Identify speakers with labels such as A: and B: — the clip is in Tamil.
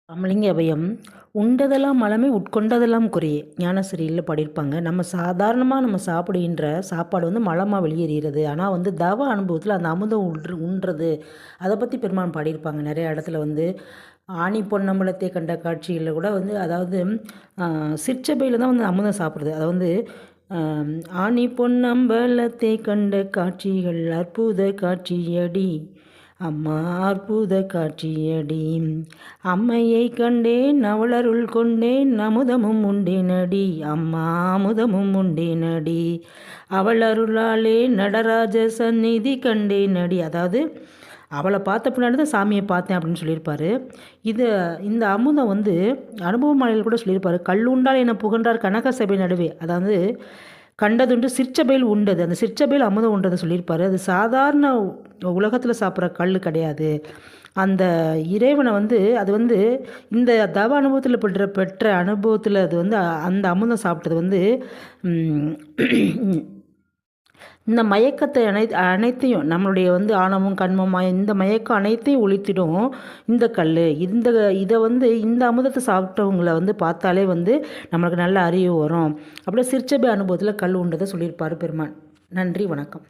A: ராமலிங்க அபயம் உண்டதெல்லாம் மலமே உட்கொண்டதெல்லாம் குறையே ஞானசிரியில் பாடியிருப்பாங்க. நம்ம சாதாரணமாக நம்ம சாப்பிடுகின்ற சாப்பாடு மலமாக வெளியேறுகிறது. ஆனால் தவ அனுபவத்தில் அந்த அமுதம் உண்றது அதை பற்றி பெருமான் பாடியிருப்பாங்க. நிறைய இடத்துல ஆணி பொன்னம்பலத்தை கண்ட காட்சிகளில் கூட அதாவது சிற்சபையில் தான் அமுதம் சாப்பிடுது. அதை ஆணி பொன்னம்பலத்தை கண்ட காட்சிகள் அற்புத காட்சியடி அம்மா அற்புத காட்சியடி அம்மையை கண்டேன் அவளருள் கொண்டேன் அமுதமும் உண்டேனடி அம்மா அமுதமும் உண்டேனடி அவள் அருளாலே நடராஜ சந்நிதி கண்டேனடி. அதாவது அவளை பார்த்த பின்னாடி தான் சாமியை பார்த்தேன் அப்படின்னு சொல்லியிருப்பார். இந்த அமுதம் அனுபவ மாலையில் கூட சொல்லியிருப்பார். கல்லுண்டால் என புகன்றார் கனக சபை நடுவே. அதாவது கண்டதுண்டு சிற்சபையில் உண்டது, அந்த சிற்சபையில் அமுதம் உண்டதை சொல்லியிருப்பார். அது சாதாரண உலகத்தில் சாப்பிட்ற கல் கிடையாது. அந்த இறைவனை அது இந்த தவ அனுபவத்தில் பெற்ற அனுபவத்தில் அது அந்த அமுதம் சாப்பிட்டது இந்த மயக்கத்தை அனைத்தையும் நம்மளுடைய ஆணவம் கண்மம் இந்த மயக்கம் அனைத்தையும் ஒழித்திடும் இந்த கல். இதை இந்த அமுதத்தை சாப்பிட்டவங்களை பார்த்தாலே நம்மளுக்கு நல்ல அறிவு வரும். அப்படியே சிற்சபை அனுபவத்தில் கல் உண்டதை சொல்லியிருப்பார் பெருமான். நன்றி, வணக்கம்.